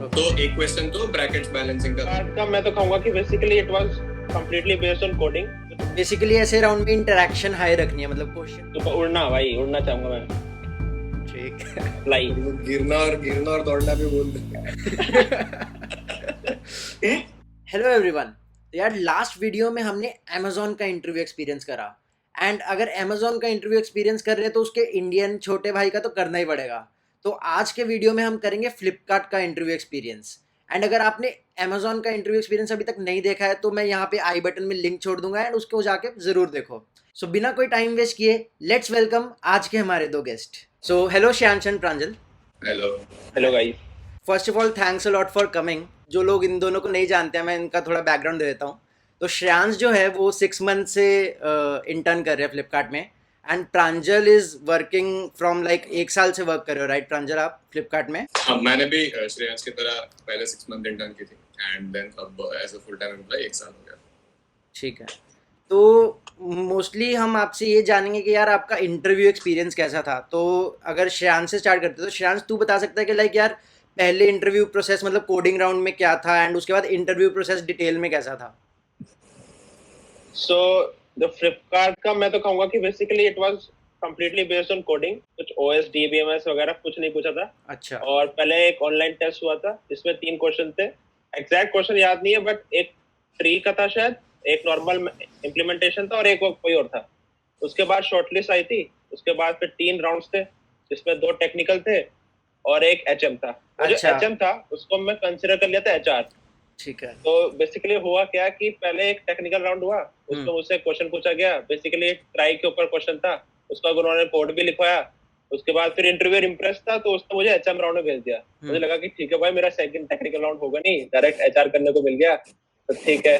तो एक क्वेश्चन तो ब्रैकेट्स बैलेंसिंग का था। का मैं तो कहूंगा कि basically it was completely based on coding. Basically ऐसे राउंड में इंटरेक्शन हाई रखनी है, मतलब क्वेश्चन। तो उड़ना भाई, उड़ना चाहूंगा मैं, ठीक फ्लाई। गिरना और दौड़ना भी बोल दे। Hello everyone. यार लास्ट वीडियो में हमने अमेजोन का इंटरव्यू एक्सपीरियंस करा, एंड अगर अमेजोन का इंटरव्यू एक्सपीरियंस कर रहे हैं तो उसके इंडियन छोटे भाई का तो करना ही पड़ेगा। तो आज के वीडियो में हम करेंगे फ्लिपकार्ट का इंटरव्यू एक्सपीरियंस। एंड अगर आपने अमेजोन का इंटरव्यू एक्सपीरियंस अभी तक नहीं देखा है तो मैं यहाँ पे आई बटन में लिंक छोड़ दूंगा एंड उसको जाके जरूर देखो। सो बिना कोई टाइम वेस्ट किए लेट्स वेलकम आज के हमारे दो guest. So hello Shyansh and Pranjal. Hello guys. First of all thanks a lot for coming. जो लोग इन दोनों को नहीं जानते हैं मैं इनका थोड़ा बैकग्राउंड दे देता हूँ। तो श्रेयांश जो है वो 6 मंथ से इंटर्न कर रहे हैं फ्लिपकार्ट में, and Pranjal is working from like 1 साल से वर्क कर रहे हो, राइट प्रांजल आप फ्लिपकार्ट में? हाँ, मैंने भी श्रेयांश की तरह पहले 6 मंथ इंटर्न की थी एंड देन अब as a full time employee 1 साल हो गया। ठीक है, तो मोस्टली हम आपसे ये जानेंगे कि यार आपका इंटरव्यू एक्सपीरियंस कैसा था। तो अगर श्रेयांश से स्टार्ट करते तो श्रेयांश तू बता सकता है कि लाइक यार पहले इंटरव्यू प्रोसेस मतलब कोडिंग राउंड में क्या था एंड उसके बाद इंटरव्यू प्रोसेस डिटेल में कैसा था? सो द फ्लिपकार्ट का मैं तो कहूंगा कि basically it was completely based on coding. कुछ ओएस डीबीएमएस वगैरह कुछ नहीं पूछा था। अच्छा। और पहले एक ऑनलाइन टेस्ट हुआ था जिसमें 3 क्वेश्चन थे। एग्जैक्ट क्वेश्चन याद नहीं है बट एक ट्री का था शायद, एक नॉर्मल इम्प्लीमेंटेशन था और एक कोई और था। उसके बाद शॉर्टलिस्ट आई थी। उसके बाद फिर 3 राउंड्स थे जिसमें 2 टेक्निकल थे और एक एचएम था। और अच्छा। जो एचएम था उसको मैं कंसीडर कर लिया था एचआर। ठीक है। तो बेसिकली हुआ क्या कि पहले एक टेक्निकल राउंड हुआ, उसमें मुझसे क्वेश्चन पूछा गया। बेसिकली ट्राई के ऊपर क्वेश्चन था, उसका उन्होंने कोड भी लिखवाया। उसके बाद फिर इंटरव्यू इम्प्रेस था तो उसने मुझे एचएम राउंड में भेज दिया। मुझे लगा कि ठीक है भाई, मेरा सेकंड टेक्निकल राउंड होगा नहीं, डायरेक्ट एचआर करने को मिल गया तो ठीक है।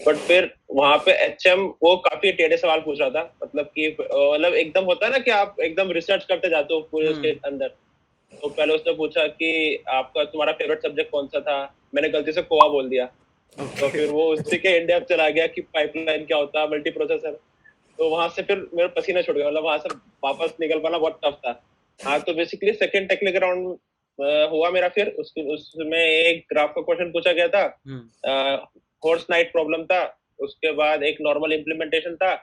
बट फिर वहां पे एचएम वो काफी टेढ़े सवाल पूछ रहा था, मतलब कि मतलब एकदम होता है ना कि आप एकदम रिसर्च करते जाते हो पूरे उसके अंदर। तो पहले उसने पूछा कि आपका तुम्हारा फेवरेट सब्जेक्ट कौन सा था। मैंने गलती से कोआ बोल दिया। तो फिर वो उसी के इन डेप्थ चला गया कि पाइपलाइन क्या होता है, मल्टी प्रोसेसर। तो वहां से फिर मेरा पसीना छूट गया, मतलब वहां से वापस निकल पाना बहुत टफ था। हाँ, तो बेसिकली सेकंड टेक्निकल राउंड हुआ मेरा। फिर उसमें एक ग्राफ का क्वेश्चन पूछा गया था, हॉर्स नाइट प्रॉब्लम था। उसके बाद एक नॉर्मल इम्प्लीमेंटेशन था।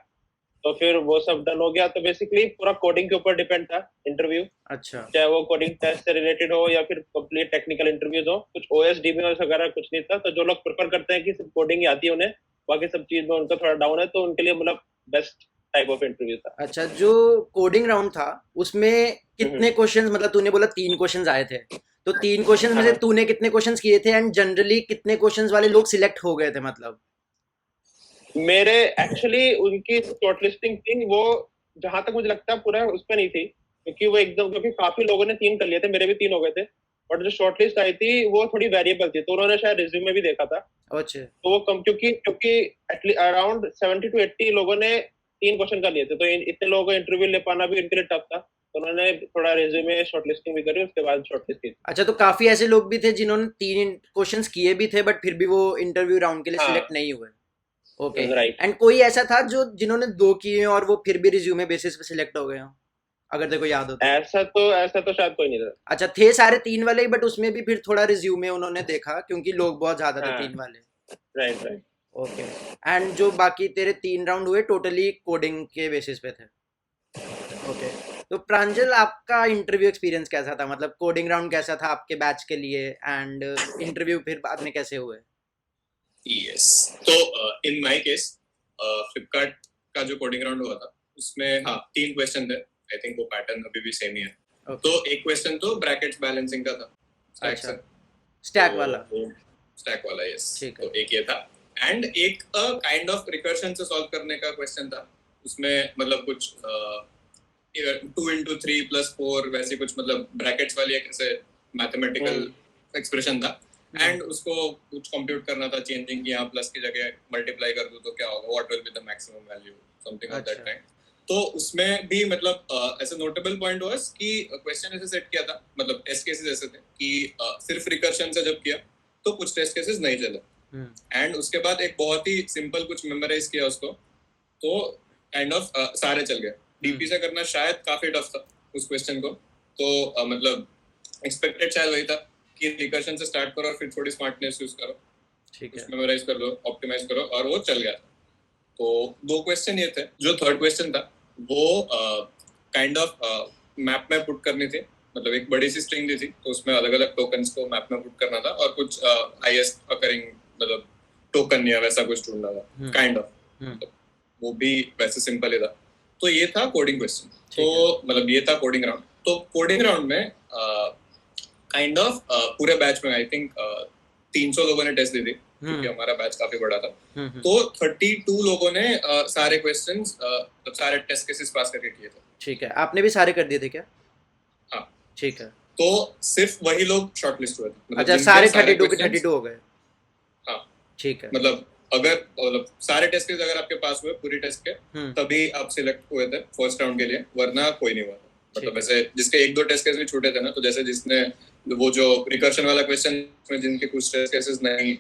तो फिर वो सब डन हो गया। तो बेसिकली पूरा कोडिंग के ऊपर डिपेंड था इंटरव्यू। अच्छा। चाहे वो कोडिंग टेस्ट से रिलेटेड हो या फिर कंप्लीट टेक्निकल इंटरव्यूज हो। कुछ ओएस डीबीएमएस वगैरह कुछ नहीं था। तो जो लोग प्रेफर करते हैं कि सिर्फ कोडिंग ही आती है उन्हें, बाकी सब चीज में उनका थोड़ा डाउन है, तो उनके लिए मतलब बेस्ट टाइप ऑफ इंटरव्यू था। अच्छा, जो कोडिंग राउंड था उसमें कितने क्वेश्चंस, मतलब तूने बोला 3 क्वेश्चंस आए थे, तो 3 क्वेश्चंस में से तूने कितने क्वेश्चंस किए थे एंड जनरली कितने क्वेश्चंस वाले लोग सिलेक्ट हो गए थे? मतलब मेरे एक्चुअली उनकी शॉर्टलिस्टिंग थी वो, जहां तक मुझे लगता है पूरा उस पर नहीं थी, क्योंकि वो एकदम, क्योंकि काफी लोगों ने 3 कर लिए थे, मेरे भी 3 हो गए थे। बट जो शॉर्टलिस्ट आई थी वो थोड़ी वेरिएबल थी, तो उन्होंने शायद रिज्यूमे भी देखा था। अच्छा। तो वो कम, क्योंकि अराउंड 70 to 80 लोगों ने 3 क्वेश्चन कर लिए थे, तो इतने लोगों को इंटरव्यू ले पाना भी इनके लिए टफ था। तो उन्होंने थोड़ा रिज्यूमे शॉर्टलिस्टिंग भी करी, उसके बाद शॉर्टलिस्ट की। अच्छा, तो काफी ऐसे लोग भी थे जिन्होंने 3 क्वेश्चंस किए भी थे बट फिर भी वो इंटरव्यू राउंड के लिए हाँ, सिलेक्ट नहीं हुए। ओके। राइट। एंड कोई ऐसा था जो जिन्होंने 2 किए हैं और वो फिर भी रिज्यूमे बेसिस पे सिलेक्ट हो गए हो, अगर तेरे को याद हो तो? ऐसा तो शायद कोई नहीं था। अच्छा, थे सारे 3 वाले ही बट उसमें भी फिर थोड़ा रिज्यूमे उन्होंने देखा क्योंकि लोग बहुत ज्यादा थे हाँ, 3 वाले। Right right. ओके। एंड जो बाकी तेरे 3 राउंड हुए टोटली कोडिंग के बेसिस पे थे। ओके। तो प्रांजल आपका इंटरव्यू एक्सपीरियंस कैसा था? मतलब कोडिंग राउंड कैसा था आपके बैच के लिए एंड इंटरव्यू फिर बाद में कैसे हुए? यस, तो इन माय केस फ्लिपकार्ट का जो कोडिंग राउंड हुआ था उसमें हाँ 3 क्वेश्चन थे। आई थिंक वो पैटर्न अभी भी सेम ही है। तो एक क्वेश्चन तो ब्रैकेट्स बैलेंसिंग का था, स्टैक से। स्टैक वाला? स्टैक वाला, यस। ठीक है। तो एक ये था एंड एक काइंड ऑफ रिकर्शन से सॉल्व करने का क्वेश्चन था। उसमें मतलब कुछ 2 into 3 + 4 वैसे कुछ, मतलब ब्रैकेट्स वाली एक ऐसे मैथमेटिकल एक्सप्रेशन था एंड उसको कुछ कंप्यूट करना था, चेंजिंग की यहाँ प्लस की जगह मल्टीप्लाई कर दूं तो क्या होगा, what will be the maximum value, something of that kind. तो उसमें भी मतलब ऐसा नोटेबल पॉइंट वाज कि क्वेश्चन ऐसे सेट किया था, मतलब टेस्ट केसेस ऐसे थे कि सिर्फ रिकर्शन से जब किया तो कुछ टेस्ट केसेस नहीं चले एंड उसके बाद एक बहुत ही सिंपल कुछ मेमोराइज किया उसको, तो काइंड ऑफ सारे चल गए। डीपी से करना शायद काफी टफ था उस क्वेश्चन को। तो मतलब एक्सपेक्टेड शायद वही था कि रिकर्शन से स्टार्ट करो और फिर थोड़ी स्मार्टनेस यूज करो, ठीक है, मेमोराइज कर लो, ऑप्टिमाइज करो, और वो चल गया था। तो 2 क्वेश्चन ये थे। जो थर्ड क्वेश्चन था वो काइंड ऑफ मैप में पुट करनी थी, मतलब एक बड़ी सी स्ट्रिंग दी थी, तो उसमें अलग अलग टोकन्स को मैप में पुट करना था और कुछ हाईएस्ट अकरिंग मतलब टोकन या वैसा कुछ ढूंढना था काइंड ऑफ, वो भी वैसे सिंपल ही था। तो ये था कोडिंग क्वेश्चन। तो मतलब ये था कोडिंग राउंड। तो कोडिंग राउंड में काइंड ऑफ पूरे बैच में आई थिंक 300 लोगों ने टेस्ट दी थी, क्योंकि हमारा बैच काफी बड़ा था। तो 32 लोगों ने सारे क्वेश्चंस सारे टेस्ट केसेस पास करके किए थे। ठीक है, आपने भी सारे कर दिए थे क्या? हाँ, ठीक है। तो सिर्फ वही लोग शॉर्टलिस्ट हुए थे, मतलब अच्छा, सारे 32 के 32 हो गए। हाँ, ठीक है, मतलब अगर मतलब सारे टेस्ट केस अगर आपके पास हुए पूरी टेस्ट के, तभी आप सिलेक्ट हुए थे फर्स्ट राउंड के लिए, वरना कोई नहीं हुआ था। मतलब ऐसे जिसके 1-2 टेस्ट केस भी छूटे थे ना, तो जैसे जिसने वो जो रिकर्शन वाला क्वेश्चन में जिनके कुछ टेस्ट केसेस नहीं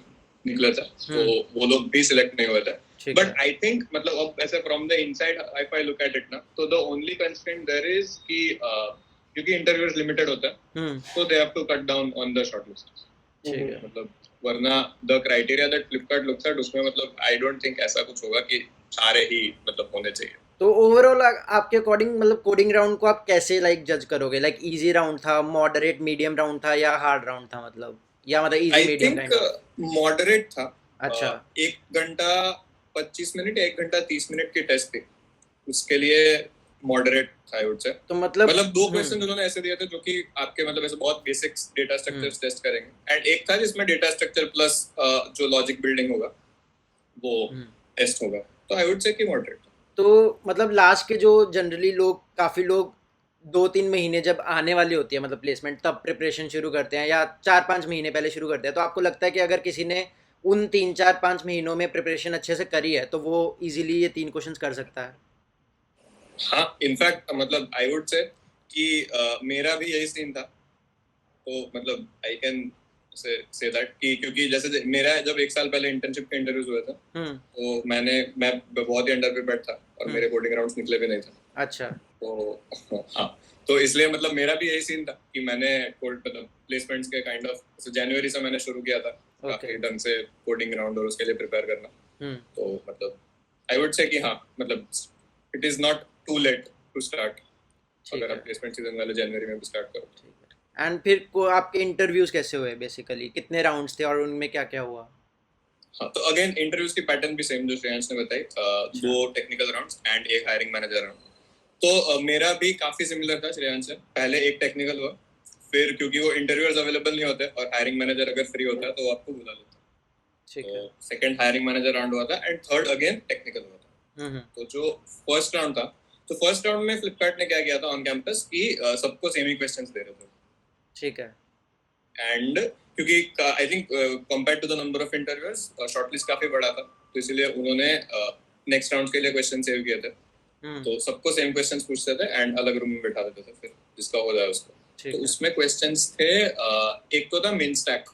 निकले थे, तो वो लोग भी सिलेक्ट नहीं हुए थे। बट आई थिंक मतलब अब ऐसे from the inside if I look at it ना, तो the only constraint there is कि क्योंकि इंटरव्यूअर्स लिमिटेड होता है, तो they have to cut down on the shortlist. ठीक है, मतलब वरना the criteria that Flipkart looks at, उसमें मतलब आई डोंट थिंक ऐसा कुछ होगा कि सारे ही मतलब होने चाहिए। तो ओवरऑल आपके अकॉर्डिंग मतलब कोडिंग राउंड को आप कैसे लाइक जज करोगे? लाइक इजी राउंड था, मॉडरेट मीडियम राउंड था या हार्ड राउंड था, मतलब या मतलब easy medium kind of? Moderate था। अच्छा, 1 घंटा 25 मिनट या 1 घंटा 30 मिनट की टेस्ट थी, उसके लिए मॉडरेट था आई वुड से। तो मतलब 2 क्वेश्चन उन्होंने ऐसे दिए थे जो कि आपके मतलब ऐसे बहुत बेसिक्स डेटा स्ट्रक्चर्स टेस्ट करेंगे, एंड एक था जिसमें डेटा स्ट्रक्चर प्लस जो लॉजिक बिल्डिंग होगा वो टेस्ट होगा। तो आई वुड से कि मॉडरेट। तो मतलब लास्ट के जो जनरली लोग काफ़ी लोग 2-3 महीने जब आने वाली होती है मतलब प्लेसमेंट, तब प्रिपरेशन शुरू करते हैं या 4-5 महीने पहले शुरू करते हैं, तो आपको लगता है कि अगर किसी ने उन 3-4-5 महीनों में प्रिपरेशन अच्छे से करी है तो वो इजीली ये 3 क्वेश्चंस कर सकता है? हाँ, इनफैक्ट मतलब आई वुड से कि मेरा भी यही सीन था। तो मतलब आई कैन से दैट कि क्योंकि जैसे मेरा जब 1 साल पहले इंटर्नशिप के इंटरव्यूज हुए थे, तो मैं बहुत ही अंडर प्रिपेयर्ड था और मेरे कोडिंग राउंड्स निकले भी नहीं थे। अच्छा, तो हाँ, तो इसलिए मतलब मेरा भी यही सीन था कि मैंने मतलब प्लेसमेंट्स के काइंड ऑफ जनवरी से मैंने शुरू किया था काफी ढंग से कोडिंग राउंड और उसके लिए प्रिपेयर करना। तो मतलब आई वुड से कि हाँ, मतलब it is not too late to start अगर आप प्लेसमेंट सीजन वाले जनवरी में भी स्टार्ट करो। एंड फिर को आपके इंटरव्यूज कैसे हुए बेसिकली, कितने राउंड्स थे और उनमें क्या क्या हुआ? हाँ, तो अगेन इंटरव्यूज की पैटर्न भी सेम जो श्रेयांश ने बताई, 2 technical rounds and 1 hiring manager round. तो मेरा भी काफी सिमिलर था श्रेयांश से। पहले 1 टेक्निकल हुआ, फिर क्योंकि वो इंटरव्यूअर्स अवेलेबल नहीं होते और हायरिंग मैनेजर अगर फ्री होता है तो वो आपको बुला लेता है। तो सेकंड हायरिंग मैनेजर राउंड हुआ था एंड थर्ड अगेन टेक्निकल हुआ था। तो जो फर्स्ट राउंड था, तो फर्स्ट राउंड में फ्लिपकार्ट ने क्या किया था ऑन कैंपस कि सबको सेम ही क्वेश्चंस दे रहे थे। ठीक है, एंड क्योंकि I think compare to the number of interviewers shortlist काफी बड़ा था, तो इसलिए उन्होंने नेक्स्ट राउंड के लिए क्वेश्चन सेव किए थे। तो सबको सेम क्वेश्चंस पूछते थे एंड अलग रूम में बैठा देते थे, फिर जिसका हो जाए उसको। तो उसमें क्वेश्चंस थे, एक तो था मिन स्टैक।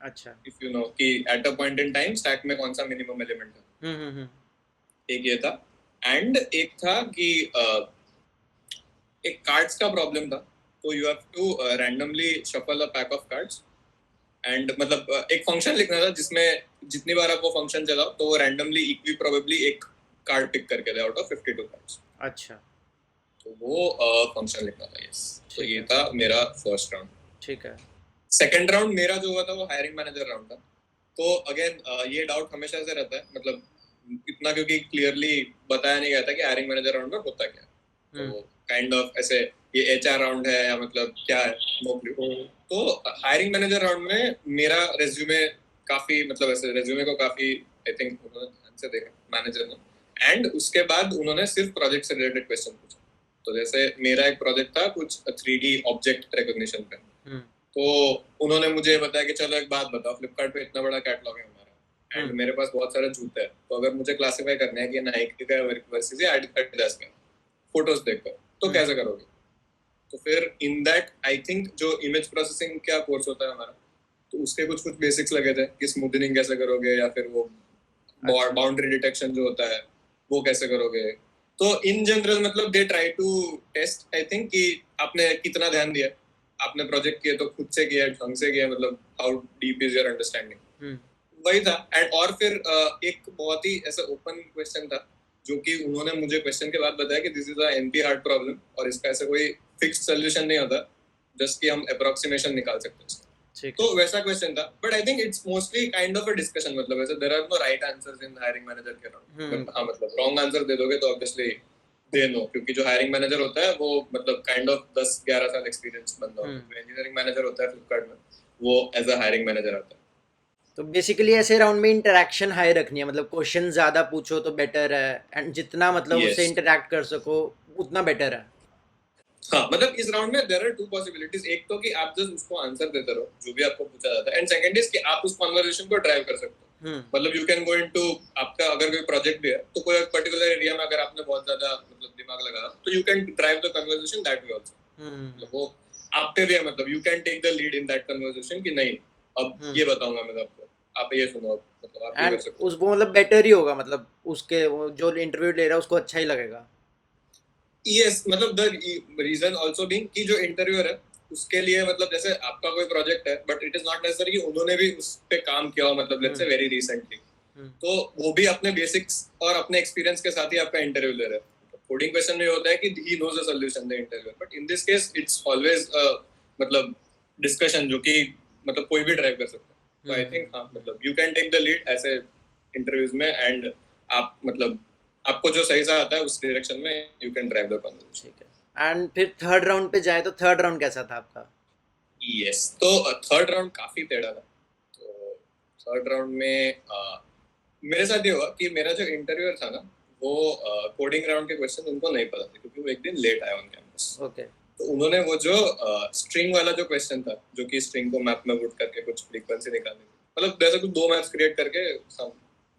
अच्छा, इफ यू नो कि at a point in time stack में कौन सा मिनिमम एलिमेंट है, एक ये था। एंड एक था कि एक कार्ड्स का प्रॉब्लम था, तो you have to randomly shuffle a pack of cards and मतलब एक फंक्शन लिखना था जिसमें जितनी बार आप वो फंक्शन चलाओ तो वो रैंडमली इक्वी प्रोबेबली एक कार्ड पिक करके दे आउट ऑफ 52 कार्ड्स। अच्छा, तो वो फंक्शन लिखना था। यस, तो ये था मेरा फर्स्ट राउंड। ठीक है। सेकंड राउंड मेरा जो हुआ था वो हायरिंग मैनेजर राउंड था। तो अगेन ये डाउट हमेशा से रहता है, मतलब इतना क्योंकि क्लियरली बताया नहीं गया था कि हायरिंग मैनेजर राउंड में होता क्या। तो काइंड ऑफ ऐसे ये एचआर राउंड है या मतलब क्या है, नो क्लू। तो हायरिंग मैनेजर राउंड में मेरा रेज्यूमे काफी मतलब ऐसे रेज्यूमे को काफी आई थिंक उन्होंने ध्यान से देखा मैनेजर ने, एंड उसके बाद उन्होंने सिर्फ प्रोजेक्ट से रिलेटेड क्वेश्चन पूछा। तो जैसे मेरा एक प्रोजेक्ट था कुछ 3D ऑब्जेक्ट रिकॉग्निशन पे, तो उन्होंने मुझे बताया कि चलो एक बात बताओ, फ्लिपकार्ट पे इतना बड़ा कैटलॉग है हमारा एंड मेरे पास बहुत सारे जूते हैं, तो अगर मुझे क्लासिफाई करना है कि नाइकी का वर्सेस एडिडास का फोटोज देखकर, तो कैसे करोगे? तो फिर इन दैट आई थिंक जो इमेज प्रोसेसिंग का कोर्स होता है हमारा, तो उसके कुछ बेसिक्स लगे थे कि स्मूथनिंग कैसे करोगे या फिर वो बाउंड्री डिटेक्शन जो होता है वो कैसे करोगे। तो इन जनरल मतलब they try to test I think कि आपने कितना ध्यान दिया, आपने प्रोजेक्ट किया तो खुद से किया, ढंग से किया, मतलब how deep is your understanding, वही था। एंड और फिर एक बहुत ही ऐसा ओपन क्वेश्चन था जो कि उन्होंने मुझे क्वेश्चन के बाद बताया कि this is a NP heart problem और इसका ऐसा कोई फिक्स्ड सोल्यूशन नहीं होता, जस्ट कि हम अप्रोक्सीमेशन निकाल सकते हैं। तो वैसा क्वेश्चन था, but I think it's mostly kind of a discussion, मतलब ऐसे there are no right answers in hiring manager के राउंड। हाँ, मतलब रॉन्ग आंसर दे दोगे तो ऑब्वियसली दे नो, क्योंकि जो हायरिंग मैनेजर होता है वो मतलब काइंड ऑफ 10-11 साल एक्सपीरियंस बंदा होता है। जो इंजीनियरिंग मैनेजर होता है फ्लिपकार्ट में, वो एज अ हायरिंग मैनेजर आता है। तो बेसिकली ऐसे राउंड में इंटरेक्शन हाई रखनी है, मतलब क्वेश्चन ज्यादा पूछो तो बेटर है, एंड जितना मतलब Yes. उससे इंटरेक्ट कर सको उतना बेटर है। हाँ, मतलब इस राउंड में देयर आर टू पॉसिबिलिटीज। एक तो कि आप जस्ट उसको आंसर देते रहो जो भी आपको पूछा जाता है, एंड सेकंड इज कि आप उस कन्वर्सेशन को ड्राइव कर सकते हो। मतलब यू कैन गो इनटू, आपका अगर कोई प्रोजेक्ट भी है तो कोई एक पर्टिकुलर एरिया में अगर आपने बहुत ज्यादा मतलब दिमाग लगाया तो you can drive the conversation that way also. मतलब वो आप पे भी है, मतलब you can take the lead in that conversation कि नहीं अब ये बताऊंगा मैं आपको, आप ये सुनो, मतलब आप ये कर सकते हो। उस वो मतलब बेटर ही होगा, मतलब उसके जो इंटरव्यू ले रहा है उसको अच्छा ही लगेगा। यस, मतलब द रीजन आल्सो बीइंग कि जो इंटरव्यूअर है उसके लिए, मतलब जैसे आपका कोई प्रोजेक्ट है but it is not necessary कि उन्होंने भी उस पे काम किया हो, मतलब लेट्स से वेरी रिसेंटली, तो वो भी अपने बेसिक्स और अपने एक्सपीरियंस के साथ ही आपका इंटरव्यू ले रहे हैं। कोडिंग क्वेश्चन में होता है कि he knows the solution the interviewer, but in this case it's always मतलब डिस्कशन जो कि मतलब कोई भी ड्राइव कर सकता है। तो आई थिंक हाँ, मतलब you can take the lead ऐसे इंटरव्यूज में, एंड आप मतलब आपको जो सही सा आता है उस डायरेक्शन में you can drive the conversation. ठीक है। एंड फिर थर्ड राउंड पे जाए तो थर्ड राउंड कैसा था आपका? यस, तो थर्ड राउंड काफी टेढ़ा था। तो थर्ड राउंड में मेरे साथ ये हुआ कि मेरा जो इंटरव्यूअर था ना, वो कोडिंग राउंड के क्वेश्चन उनको नहीं पता थे क्योंकि वो एक दिन लेट आया ऑन कैंपस। ओके। तो उन्होंने वो जो स्ट्रिंग वाला जो क्वेश्चन था, जो कि स्ट्रिंग को मैप में पुट करके कुछ फ्रीक्वेंसी निकालनी थी, मतलब जैसे कुछ दो मैप्स क्रिएट करके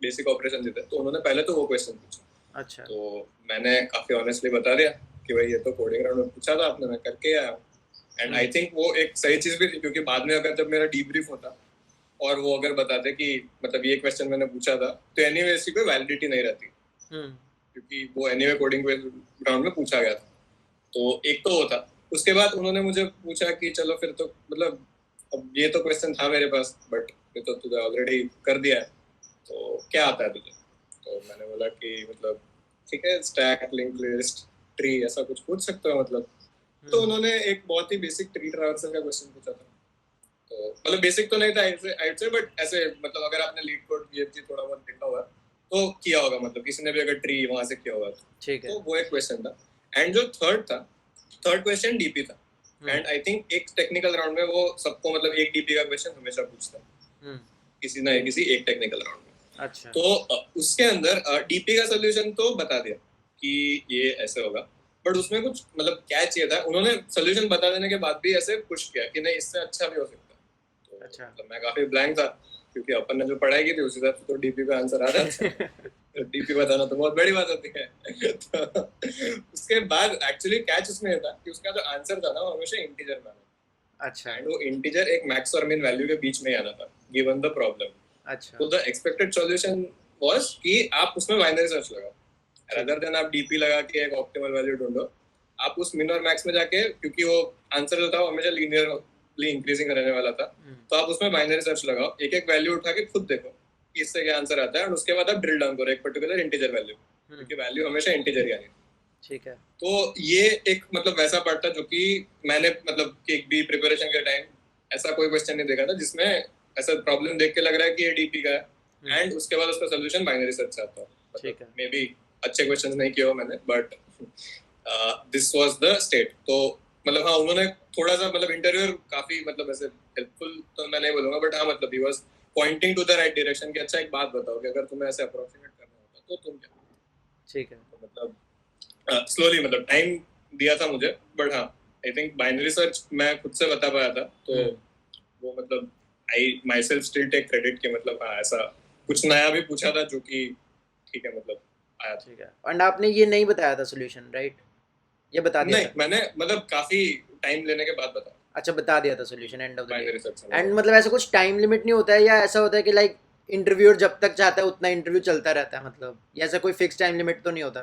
बेसिक ऑपरेशन देते, तो उन्होंने पहले तो वो क्वेश्चन पूछा। अच्छा। तो मैंने काफी ऑनेस्टली बता दिया कि भाई ये तो कोडिंग राउंड में पूछा था आपने, मैं करके आया। एंड आई थिंक वो एक सही चीज भी थी, क्योंकि बाद में अगर जब मेरा डीब्रीफ होता और वो अगर बताते कि मतलब ये क्वेश्चन मैंने पूछा था, तो एनीवे इसकी कोई वैलिडिटी नहीं रहती, क्योंकि वो एनीवे कोडिंग राउंड में पूछा गया था। तो एक तो वो था। उसके बाद उन्होंने मुझे पूछा कि चलो फिर तो मतलब अब ये तो क्वेश्चन था मेरे पास, बट ये तो तुझे ऑलरेडी कर दिया है, तो क्या आता है तुझे? तो मैंने बोला कि मतलब ठीक है, स्टैक, लिंक लिस्ट, ट्री, ऐसा कुछ पूछ सकते हो मतलब। तो उन्होंने एक बहुत ही बेसिक ट्री ट्रावर्सल का क्वेश्चन पूछा था। तो मतलब बेसिक तो नहीं था आई से, बट ऐसे मतलब अगर आपने लीड कोड वीएफजी थोड़ा बहुत देखा हुआ तो किया होगा, मतलब किसी ने भी अगर ट्री वहां से किया होगा तो वो एक क्वेश्चन था। एंड जो थर्ड क्वेश्चन डीपी था। एंड आई थिंक एक टेक्निकल राउंड में वो सबको मतलब एक डीपी का क्वेश्चन हमेशा पूछता है किसी ना किसी एक टेक्निकल राउंड में। अच्छा। तो उसके अंदर डीपी का सोल्यूशन तो बता दिया कि ये ऐसे होगा, बट उसमें कुछ मतलब क्या चाहिए था, उन्होंने सोल्यूशन बता देने के बाद भी ऐसे पुश किया कि नहीं इससे अच्छा भी हो सकता है। तो अच्छा। मतलब मैं काफी ब्लैंक था, क्योंकि अपन ने जो पढ़ाई की थी उस हिसाब से तो डीपी का आंसर आ रहा था। डीपी बताना तो बहुत बड़ी बात होती है। तो उसके बाद एक्चुअली कैच उसमें था कि उसका जो आंसर था ना वो हमेशा इंटीजर में आना। अच्छा। एंड वो इंटीजर एक मैक्स और मिन वैल्यू के बीच में ही आना था गिवन द प्रॉब्लम। अच्छा। तो द एक्सपेक्टेड सॉल्यूशन वाज कि आप उसमें बाइनरी सर्च लगाओ, अदर देन आप डीपी लगा के एक ऑप्टिमल वैल्यू ढूंढो। आप उस मिन और मैक्स में जाके, क्योंकि वो आंसर जो था वो हमेशा लीनियरली इंक्रीजिंग रहने वाला था, तो आप उसमें बाइनरी सर्च लगाओ, एक एक वैल्यू उठा के खुद देखो कि इससे क्या आंसर आता है, और उसके बाद आप ड्रिल डाउन करो एक पर्टिकुलर इंटीजर वैल्यू, क्योंकि वैल्यू हमेशा इंटीजर ही आनी। ठीक है। तो ये एक मतलब वैसा पार्ट था जो कि मैंने मतलब एक भी प्रिपरेशन के टाइम ऐसा कोई क्वेश्चन नहीं देखा था जिसमें ऐसा प्रॉब्लम देख के लग रहा है कि ये डीपी का है एंड उसके बाद उसका सॉल्यूशन बाइनरी सर्च से आता है। ठीक है। मे बी अच्छे क्वेश्चंस नहीं किए हो मैंने, but this was the state. तो मतलब हाँ, उन्होंने थोड़ा सा मतलब इंटरव्यूअर काफी मतलब ऐसे हेल्पफुल तो मैं नहीं बोलूंगा, बट हाँ मतलब he was pointing to the right direction कि अच्छा एक बात बताओ कि अगर तुम्हें ऐसे अप्रोक्सीमेट करना होता तो तुम क्या। ठीक है। तो मतलब स्लोली मतलब टाइम दिया था मुझे, बट हाँ आई थिंक बाइनरी सर्च मैं खुद से बता पाया था, तो वो मतलब I myself still take credit कि मतलब हाँ ऐसा कुछ नया भी पूछा था जो कि ठीक है मतलब आया। ठीक है। एंड आपने ये नहीं बताया था सॉल्यूशन, राइट? ये बता दिया नहीं, था? मैंने मतलब काफी टाइम लेने के बाद बताया। अच्छा, बता दिया था solution end of the binary day. Search. And मतलब ऐसा कुछ टाइम लिमिट नहीं होता है, या ऐसा होता है कि लाइक इंटरव्यूअर जब तक चाहता है उतना इंटरव्यू चलता रहता है, मतलब या ऐसा कोई फिक्स टाइम लिमिट तो नहीं होता?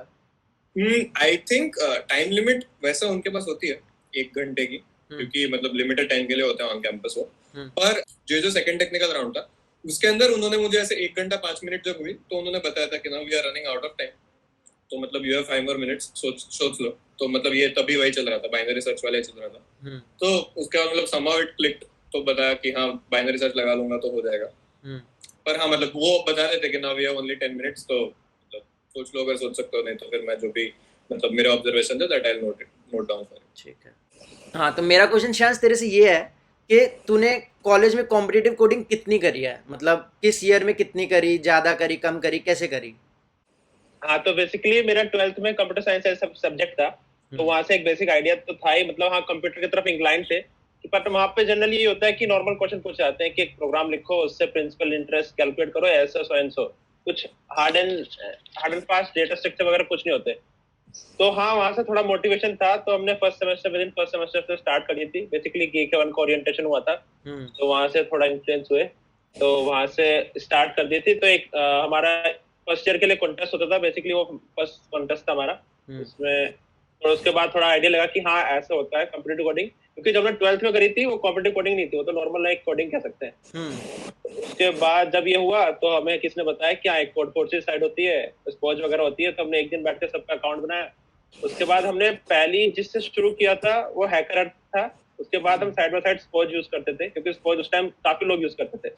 आई थिंक टाइम लिमिट वैसा उनके पास होती है 1 घंटे की, क्योंकि मतलब लिमिटेड टाइम के लिए होते हैं ऑन कैंपस वो। हम्म। पर जो सेकंड टेक्निकल राउंड था उसके अंदर उन्होंने मुझे ऐसे 1 घंटा 5 मिनट जब हुई तो उन्होंने बताया था कि now we are running out of time, तो मतलब यू हैव 5 more minutes, सोच लो। तो मतलब ये तभी वही चल रहा था, बाइनरी सर्च वाला ही चल रहा था। तो उसके बाद मतलब somehow it clicked, तो बताया कि हाँ बाइनरी सर्च लगा लूंगा तो हो जाएगा। पर हाँ मतलब वो बता रहे थे कि now we have only 10 minutes, तो मतलब सोच लो, अगर सोच सकते हो, नहीं तो फिर मैं जो भी मतलब मेरे ऑब्जर्वेशन थे that I will note down for. ठीक है। हाँ, तो मेरा क्वेश्चन शायद तेरे से ये है कि तूने कॉलेज में कॉम्पिटिटिव कोडिंग कितनी करी है, मतलब किस ईयर में कितनी करी, ज्यादा करी, कम करी, कैसे करी? हाँ, तो बेसिकली मेरा 12th में कंप्यूटर साइंस ऐसा सब्जेक्ट था, तो वहां से एक बेसिक आइडिया तो था ही, मतलब हाँ कंप्यूटर की तरफ इंक्लाइन थे। बट वहाँ पे जनरली ये होता है कि नॉर्मल क्वेश्चन पूछ जाते हैं कि एक प्रोग्राम लिखो, उससे प्रिंसिपल इंटरेस्ट कैलकुलेट करो, ऐसा सो एंड सो, कुछ hard and fast data structure वगैरह कुछ नहीं होते। तो हाँ, वहां से थोड़ा मोटिवेशन था, तो हमने फर्स्ट सेमेस्टर से स्टार्ट करी थी। बेसिकली GK1 का ओरिएंटेशन हुआ था, तो वहां से थोड़ा इन्फ्लुएंस हुए, तो वहां से स्टार्ट कर दी थी। तो एक हमारा फर्स्ट ईयर के लिए कॉन्टेस्ट होता था, बेसिकली वो फर्स्ट कॉन्टेस्ट था हमारा उसमें। और उसके बाद थोड़ा आइडिया लगा कि हाँ ऐसा होता है कॉम्पिटिटिव कोडिंग, क्योंकि जब मैं 12th में करी थी वो कॉम्पिटिटिव कोडिंग नहीं थी, वो तो नॉर्मल एक कोडिंग कह सकते हैं। उसके बाद जब ये हुआ तो हमें किसने बताया कि हाँ एक कोड फोर्सेस साइड होती है, स्पोज वगैरह होती है, तो हमने एक दिन बैठ के सबका अकाउंट बनाया। उसके बाद हमने पहली जिससे शुरू किया था वो हैकर था। उसके बाद हम side by side suppose use करते थे, क्योंकि स्पोज उस टाइम काफी लोग यूज करते थे।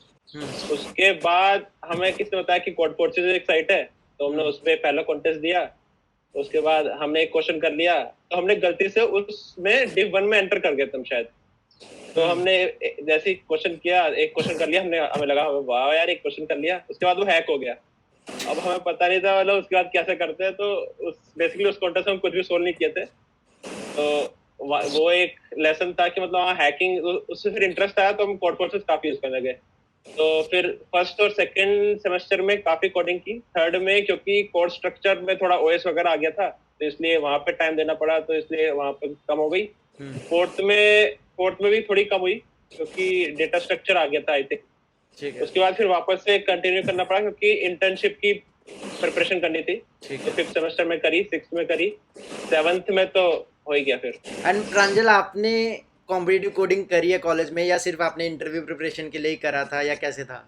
उसके बाद हमें किसने बताया कि कोड फोर्सेस एक साइट है, तो हमने उसपे पहला कॉन्टेस्ट दिया। उसके बाद हमने एक क्वेश्चन कर लिया, तो हमने गलती से उसमें div 1 में एंटर कर गए तुम शायद। तो हमने जैसे ही क्वेश्चन किया, एक क्वेश्चन कर लिया हमने, हमें लगा वाह यार एक क्वेश्चन कर लिया। उसके बाद वो हैक हो गया। अब हमें पता नहीं था मतलब उसके बाद कैसे करते हैं, तो बेसिकली उस कॉन्टेस्ट में हम कुछ भी सोल्व नहीं किए थे। तो वो एक लेसन था कि मतलब हाँ हैकिंग, उससे फिर इंटरेस्ट आया, तो हम कोड फोर्सेस काफी यूज करने लगे। तो फिर फर्स्ट और सेकंड सेमेस्टर में काफी कोडिंग की। थर्ड में क्योंकि कोड स्ट्रक्चर में थोड़ा ओएस वगैरह आ गया था, तो इसलिए वहां पे टाइम देना पड़ा, तो इसलिए वहां पे कम हो गई। फोर्थ में भी थोड़ी कम हुई, क्योंकि डेटा स्ट्रक्चर आ गया था आई थिंक। उसके बाद फिर वापस से कंटिन्यू करना पड़ा, क्योंकि इंटर्नशिप की प्रिपरेशन करनी थी। तो 5th सेमेस्टर में करी, 6th में करी, 7th में तो हो ही गया फिर। एंड प्रांजल, आपने कॉम्पिटिटिव कोडिंग करी है कॉलेज में, या सिर्फ आपने इंटरव्यू प्रिपरेशन के लिए ही करा था, या कैसे था?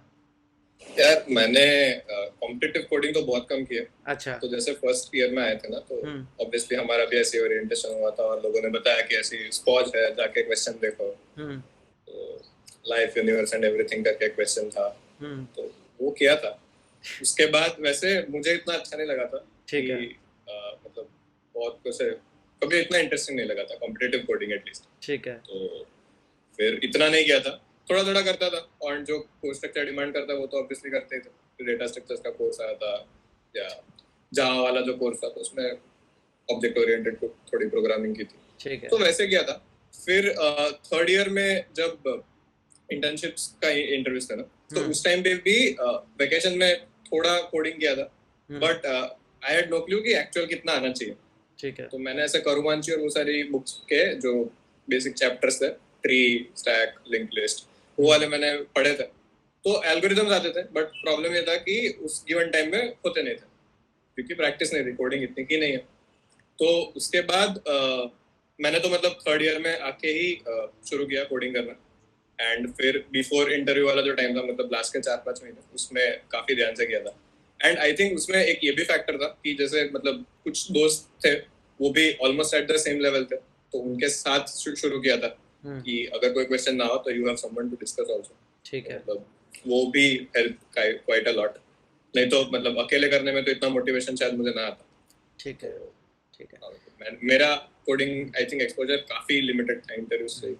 यार मैंने कॉम्पिटिटिव कोडिंग तो बहुत कम किया। अच्छा। तो जैसे फर्स्ट ईयर में आए थे ना, तो ऑब्वियसली हमारा भी ऐसे ओरिएंटेशन हुआ था और लोगों ने बताया कि ऐसी स्पॉज है, जाके क्वेश्चन देखो। तो लाइफ यूनिवर्स एंड एवरीथिंग करके क्वेश्चन था, तो वो किया था। उसके बाद वैसे मुझे इतना अच्छा नहीं लगा था कि मतलब बहुत कुछ कभी इतना इंटरेस्टिंग नहीं लगा था कॉम्पिटिटिव कोडिंग एटलीस्ट। ठीक है। तो फिर इतना नहीं किया था, थोड़ा थोड़ा करता था। और जो कोर्स स्ट्रक्चर डिमांड करता है वो तो ऑब्वियसली करते ही थे। डेटा स्ट्रक्चर्स का कोर्स आया था, या जावा वाला जो कोर्स था, तो उसमें ऑब्जेक्ट ओरिएंटेड को थोड़ी प्रोग्रामिंग की थी। ठीक है। तो वैसे किया था। फिर थर्ड ईयर में जब इंटर्नशिप्स का इंटरव्यूज था ना, तो उस टाइम पे भी वेकेशन में थोड़ा कोडिंग किया था, but I had no clue कि एक्चुअल कितना आना चाहिए। ठीक है। तो मैंने ऐसे करुमांची और वो सारी बुक्स के जो बेसिक चैप्टर्स थे, ट्री, स्टैक, लिंक लिस्ट, वो वाले मैंने पढ़े थे। तो एल्गोरिथम्स आते थे, बट प्रॉब्लम ये था कि उस गिवन टाइम में होते नहीं थे, क्योंकि प्रैक्टिस नहीं थी, कोडिंग इतनी की नहीं है। तो उसके बाद मैंने तो मतलब थर्ड ईयर में आके ही शुरू किया कोडिंग करना। एंड फिर बिफोर इंटरव्यू वाला जो टाइम था, मतलब लास्ट के 4-5 महीने, उसमें काफी ध्यान से किया था। एंड आई थिंक उसमें एक ये भी फैक्टर था कि जैसे मतलब कुछ दोस्त थे वो भी almost at the same level थे, तो उनके साथ शुरू किया था कि अगर कोई क्वेश्चन ना हो तो you have someone to discuss also. ठीक है। मतलब वो भी हेल्प क्वाइट अ लॉट। नहीं तो मतलब अकेले करने में तो इतना मोटिवेशन शायद मुझे ना आता। ठीक है। ठीक है। मेरा कोडिंग आई थिंक एक्सपोजर काफी लिमिटेड था इंटरव्यू से।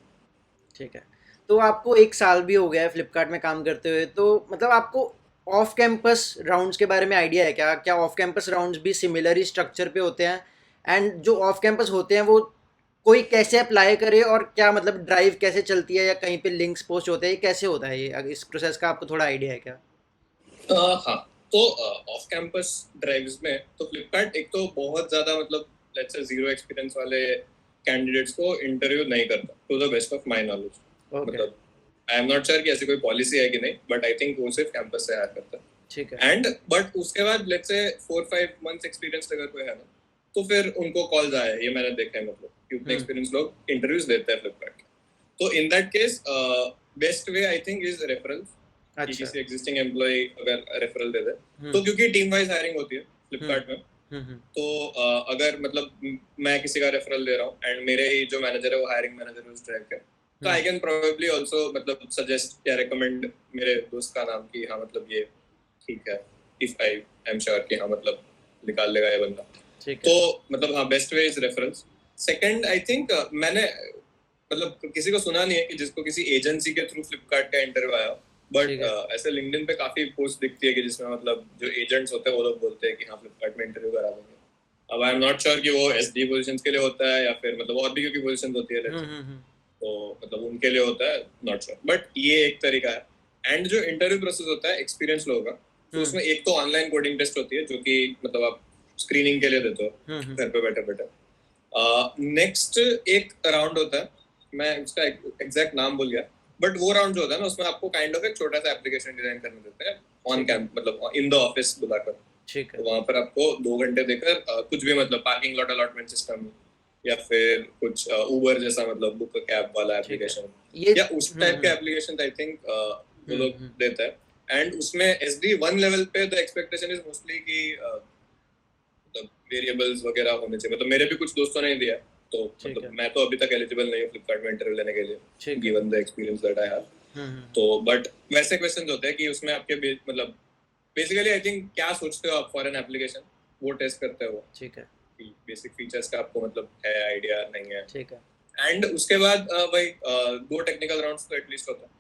ठीक है। तो आपको 1 साल भी हो गया है फ्लिपकार्ट में काम करते हुए, तो मतलब आपको ऑफ कैंपस राउंड्स के बारे में आइडिया है क्या? क्या ऑफ कैंपस राउंड्स भी सिमिलर ही स्ट्रक्चर पे होते हैं? एंड जो ऑफ कैंपस होते हैं वो कोई कैसे अप्लाई करे, और क्या मतलब ड्राइव कैसे चलती है, या कहीं पे लिंक्स पोस्ट होते हैं, कैसे होता है ये? इस प्रोसेस का आपको थोड़ा आइडिया है क्या? हाँ, तो ऑफ कैंपस ड्राइव्स में तो फ्लिपकार्ट एक तो बहुत ज्यादा मतलब लेट्स से जीरो एक्सपीरियंस वाले कैंडिडेट्स को इंटरव्यू नहीं करता, to the best of my knowledge. मतलब आई एम नॉट श्योर कि ऐसी कोई पॉलिसी है कि नहीं, बट आई थिंक वो सिर्फ कैंपस से हायर करता है। ठीक है। एंड बट उसके बाद लेट्स से 4-5 मंथ्स एक्सपीरियंस अगर कोई है ना, तो फिर उनको कॉल्स आए, ये मैंने देखा है, मतलब कि उतने एक्सपीरियंस लोग इंटरव्यूज देते हैं फ्लिपकार्ट के। तो in that case best way I think is referral, कि अच्छा किसी एग्जिस्टिंग एम्प्लॉय अगर रेफरल दे दे हम्म तो, क्योंकि टीम वाइज हायरिंग होती है फ्लिपकार्ट में, हम्म तो अगर मतलब मैं किसी का रेफरल दे रहा हूँ एंड मेरे ही जो मैनेजर है वो हायरिंग मैनेजर उस ट्रैक है, तो आई कैन प्रोबेबली आल्सो मतलब सजेस्ट या रिकमेंड मेरे दोस्त का नाम कि हाँ मतलब ये ठीक है, इफ आई एम श्योर कि हाँ मतलब निकाल लेगा ये बंदा, ठीक तो है मतलब हाँ best way is reference. Second I think मैंने मतलब किसी को सुना नहीं है कि जिसको किसी एजेंसी के थ्रू फ्लिपकार्ट का इंटरव्यू आया, बट ठीक है ऐसे लिंक्डइन पे काफी पोस्ट दिखती है कि जिसमें मतलब जो एजेंट्स होते हैं वो लोग बोलते हैं कि हाँ फ्लिपकार्ट में इंटरव्यू करा देंगे। अब आई एम नॉट श्योर कि वो एसडी पोजीशंस के लिए होता है या फिर मतलब और भी क्योंकि पोजीशंस होती है let's say, हम्म तो मतलब उनके लिए होता है, नॉट श्योर, बट ये एक तरीका है। एंड जो इंटरव्यू प्रोसेस होता है एक्सपीरियंस लोगों का, तो उसमें एक तो ऑनलाइन कोडिंग टेस्ट होती है जो कि मतलब आप स्क्रीनिंग के लिए देते हो घर पे बैठे बैठे। नेक्स्ट एक राउंड होता है, मैं उसका एग्जैक्ट नाम भूल गया, बट वो राउंड जो होता है ना उसमें आपको काइंड ऑफ एक छोटा सा एप्लीकेशन डिजाइन करने देते हैं ऑन ठीक है। कैंप, मतलब इन द ऑफिस बुलाकर। ठीक है तो वहां पर आपको 2 घंटे देकर कुछ भी मतलब पार्किंग लॉट अलॉटमेंट सिस्टम या फिर कुछ उबर जैसा मतलब बुक कैब वाला ठीक है। एप्लीकेशन ये या उस टाइप के एप्लीकेशन आई थिंक वो लोग हम्म। देता है। एंड उसमें SD1 लेवल पे द एक्सपेक्टेशन इज मोस्टली कि मतलब वेरिएबल्स वगैरह होने चाहिए। मतलब मेरे भी कुछ दोस्तों ने दिया, तो ठीक मतलब है। मैं तो अभी तक एलिजिबल नहीं हूँ फ्लिपकार्ट में इंटरव्यू लेने के लिए, ठीक है given the experience that I have. तो बट वैसे क्वेश्चंस होते हैं कि उसमें आपके मतलब बेसिकली आई थिंक क्या सोचते हो आप फॉर एन एप्लीकेशन, वो टेस्ट करते हो ठीक है कि बेसिक फीचर्स का आपको मतलब है आइडिया नहीं है। ठीक है एंड उसके बाद भाई 2 टेक्निकल राउंड्स तो एटलीस्ट होता है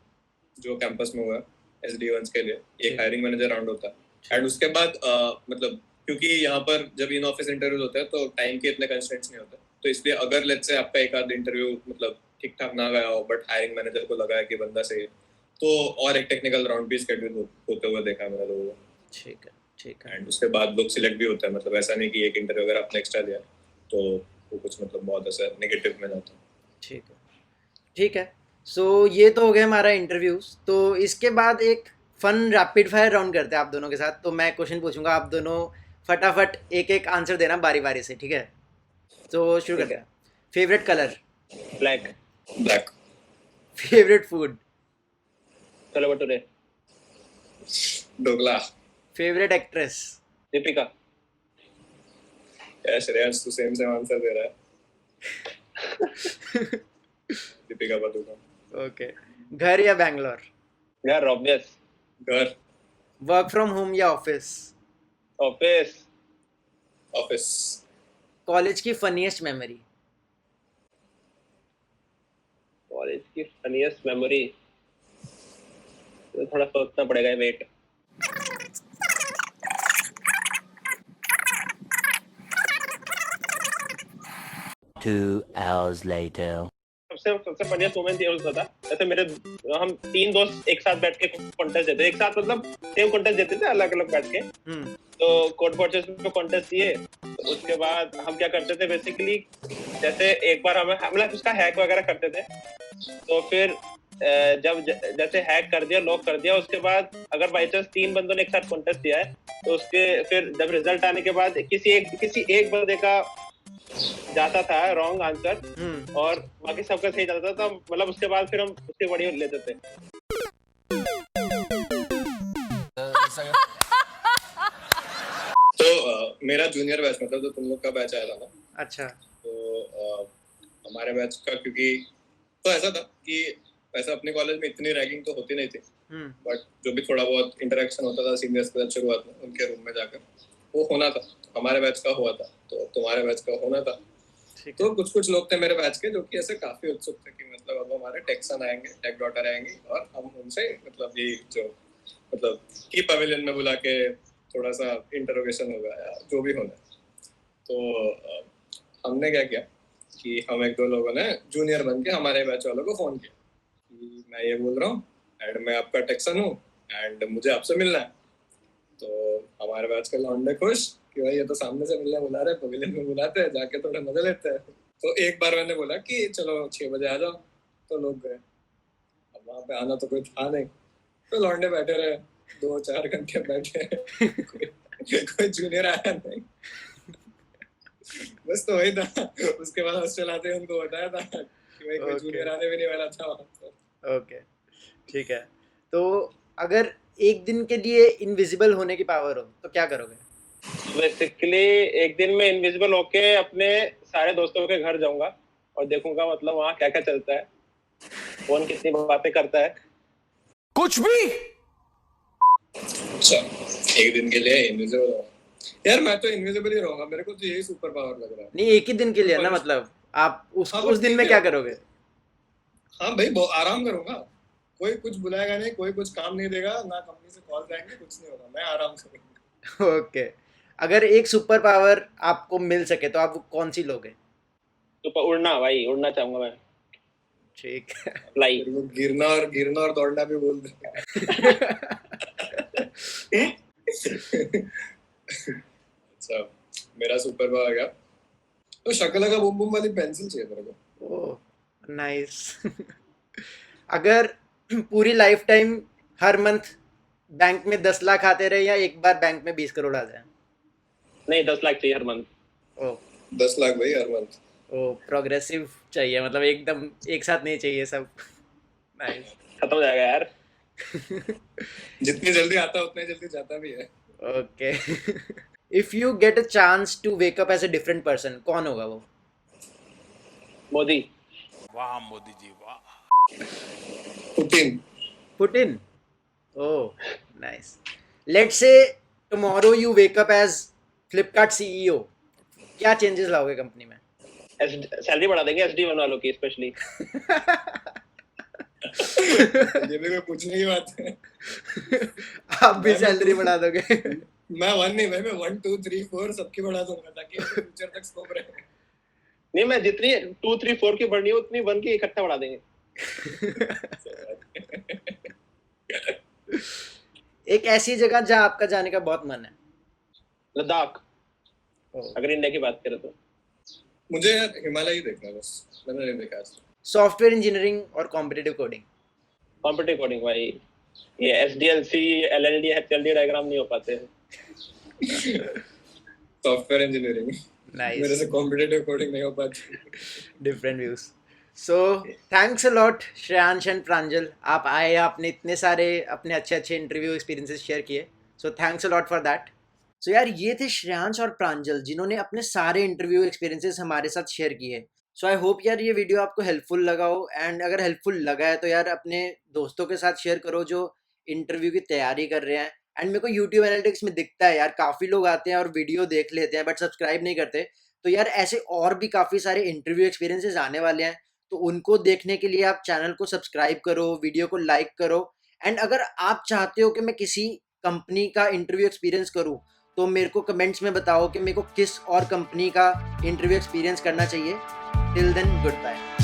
जो कैंपस में हुआ SD1 के लिए। ठीक। एक हायरिंग मैनेजर राउंड होता है एंड उसके बाद मतलब क्योंकि यहाँ पर जब इन ऑफिस इंटरव्यूज होते हैं तो टाइम के इतने कंस्ट्रेंट्स नहीं होते, तो इसलिए अगर लेट्स से आपका एक आध इंटरव्यू मतलब ठीक ठाक ना गया हो बट हायरिंग मैनेजर को लगा है कि बंदा सही है, तो और एक टेक्निकल राउंड भी शेड्यूल होते हुए देखा मैंने लोगों को। ठीक है ठीक है एंड उसके बाद लोग सिलेक्ट भी होता है, मतलब ऐसा नहीं कि एक इंटरव्यू अगर आपने एक्स्ट्रा दिया तो वो कुछ मतलब बहुत ऐसा नेगेटिव में जाता है। ठीक है ठीक है। सो ये तो हो गया हमारा इंटरव्यूज। तो इसके बाद एक फन रैपिड फायर राउंड करते हैं आप दोनों के साथ। तो मैं क्वेश्चन पूछूंगा, आप दोनों फटाफट एक एक आंसर देना बारी बारी से, ठीक है? तो शुरू ठीक करते है। हैं। Favourite colour? Black. Black. Favourite food? Chole bhature. Dhokla. Favourite actress? Deepika. क्या श्रेयांश तू सेम सेम आंसर दे रहा है। दीपिका पादुकोण। ओके। घर या बैंगलोर? घर ऑब्वियस। घर। वर्क फ्रॉम होम या ऑफिस? ऑफिस। ऑफिस। कॉलेज की फनीएस्ट मेमोरी? कॉलेज की फनीएस्ट मेमोरी तो थोड़ा सोचना पड़ेगा, वेट। Two hours later. सबसे फनीएस्ट मोमेंट ये होता था, जैसे मेरे हम 3 दोस्त एक साथ बैठ के कॉन्टेस्ट देते, एक साथ मतलब सेम कॉन्टेस्ट देते थे, अलग अलग बैठ के। तो कोड फॉर्चेस में कॉन्टेस्ट दिए, तो उसके बाद हम क्या करते थे बेसिकली, जैसे एक बार हमें मतलब उसका हैक वगैरह करते थे। तो फिर जब जैसे हैक कर दिया, लॉक कर दिया, उसके बाद अगर बाई चांस 3 बंदों ने एक साथ कॉन्टेस्ट दिया है, तो उसके फिर जब रिजल्ट आने के बाद किसी एक बंदे का जाता था रॉन्ग आंसर और बाकी सबका सही जाता था, तो मतलब उसके बाद फिर हम उसके बढ़िया लेते थे। तो मेरा जूनियर बैच में था, तो तुम लोग का बैच आया था ना। अच्छा। तो हमारे बैच का क्योंकि तो ऐसा था कि वैसे अपने कॉलेज में इतनी रैगिंग तो होती नहीं थी, बट जो भी थोड़ा बहुत इंटरेक्शन होता था सीनियर्स के साथ शुरुआत में उनके रूम में जाकर वो होना था। हमारे बैच का हुआ था, तो तुम्हारे बैच का होना था। तो कुछ लोग थे मेरे बैच के जो कि ऐसे काफी उत्सुक थे कि मतलब अब हमारे टेक्सन आएंगे, टेक डॉटर आएंगी और हम उनसे मतलब ये जो मतलब की पवेलियन में बुला के थोड़ा सा इंटरोगेशन होगा या जो भी होना। तो हमने क्या किया कि हम एक दो लोगों ने जूनियर बन के हमारे बैच वालों को फोन किया कि मैं ये बोल रहा हूँ एंड मैं आपका टेक्सन हूँ एंड मुझे आपसे मिलना है। तो हमारे बैच के लौंडे खुश कि भाई ये तो सामने से मिलने बुला रहे, पवेलियन में बुलाते हैं, जाके थोड़ा मजा लेते हैं। तो एक बार मैंने बोला कि चलो 6 बजे आ जाओ, तो लोग गए। अब वहाँ पे आना तो कोई था नहीं, तो लौंडे बैठे रहे 2-4 घंटे बैठे। कोई जूनियर आया नहीं। बस तो वही था। उसके बाद हॉस्टल आते उनको बताया था कि भाई कोई Okay. जूनियर आने भी नहीं वाला था वहाँ पर। ओके, ठीक है। तो अगर एक दिन के लिए इनविजिबल होने की पावर हो तो क्या करोगे? बेसिकली एक दिन में इनविजिबल होके अपने सारे दोस्तों के घर जाऊंगा और देखूंगा मतलब वहाँ क्या क्या चलता है, कौन कितनी बातें करता है। कुछ भी अच्छा, एक दिन के लिए इनविजिबल हो। यार मैं तो इनविजिबल ही रहूंगा, मेरे को तो यही सुपर पावर लग रहा है। नहीं, एक ही दिन के लिए ना, मतलब आप हाँ, उस दिन ठीक में है। क्या करोगे? हाँ भाई, बहुत आराम करूंगा, कोई कुछ बुलाएगा नहीं, कोई कुछ काम नहीं देगा ना, कंपनी से कॉल जाएंगे, कुछ नहीं होगा, मैं आराम से करूंगा। ओके, अगर एक सुपर पावर आपको मिल सके तो आप वो कौन सी लोगे? तो उड़ना भाई, उड़ना चाहूंगा मैं, ठीक है। फ्लाई। मेरे को गिरना और दौड़ना भी बोल दे। अच्छा, मेरा सुपर पावर क्या? तो शकला का बूम बूम वाली पेंसिल चाहिए मेरे को। ओह, नाइस। अगर पूरी लाइफ टाइम हर मंथ बैंक में 10 लाख आते रहे या एक बार बैंक में 20 करोड़ आ जाए? नहीं, 10 लाख चाहिए हर मंथ। ओह, 10 लाख भाई हर मंथ। ओह, प्रोग्रेसिव चाहिए, मतलब एकदम एक साथ नहीं चाहिए सब। नाइस। खत्म हो जाएगा यार। जितनी जल्दी आता है उतनी जल्दी जाता भी है। Okay. If you get a chance to wake up as a different person, कौन होगा वो? मोदी। वाह मोदी जी वाह। Putin. Putin? Oh, nice. Let's say tomorrow you wake up as Flipkart CEO, क्या चेंजेस लाओगे कंपनी में? सैलरी बढ़ा देंगे SD1 वालों की स्पेशली। ये भी कोई पूछने की बात है। आप भी मैं सैलरी तो- बढ़ा दोगे? मैं 1 नहीं भाई, मैं 1 2 3 4 सबकी बढ़ा दूंगा ताकि फ्यूचर तक स्कोप रहे। नहीं, मैं जितनी 2 3 4 की बढ़नी है उतनी 1 की इकट्ठा बढ़ा देंगे। एक ऐसी जगह जहाँ आपका जाने का बहुत मन है? लद्दाख, ओह, अगर इंडिया की बात करें तो। मुझे यार हिमालय ही देखना है बस, मैंने नहीं देखा आज। सॉफ्टवेयर इंजीनियरिंग और कॉम्पिटिटिव कोडिंग? कॉम्पिटिटिव कोडिंग भाई, ये SDLC LLD HLD डायग्राम नहीं हो पाते हैं। सॉफ्टवेयर इंजीनियरिंग, मेरे नाइस, से कॉम्पिटिटिव कोडिंग नहीं हो पाती। Different views. So thanks a lot Shreyansh and Pranjal, आप आए, आपने इतने सारे अपने अच्छे अच्छे इंटरव्यू एक्सपीरियंसेस शेयर किए, so thanks a lot for that. So यार, ये थे श्रेयांश और प्रांजल जिन्होंने अपने सारे इंटरव्यू एक्सपीरियंसेस हमारे साथ शेयर किए। सो आई होप यार ये वीडियो आपको हेल्पफुल लगा हो, एंड अगर हेल्पफुल लगा है तो यार अपने दोस्तों के साथ शेयर करो जो इंटरव्यू की तैयारी कर रहे हैं। एंड मेरे को यूट्यूब एनालिटिक्स में दिखता है यार, काफ़ी लोग आते हैं और वीडियो देख लेते हैं बट सब्सक्राइब नहीं करते। तो यार ऐसे और भी काफ़ी सारे इंटरव्यू एक्सपीरियंसेस आने वाले हैं, तो उनको देखने के लिए आप चैनल को सब्सक्राइब करो, वीडियो को लाइक करो। एंड अगर आप चाहते हो कि मैं किसी कंपनी का इंटरव्यू एक्सपीरियंस करूं तो मेरे को कमेंट्स में बताओ कि मेरे को किस और कंपनी का इंटरव्यू एक्सपीरियंस करना चाहिए। Till then, good bye.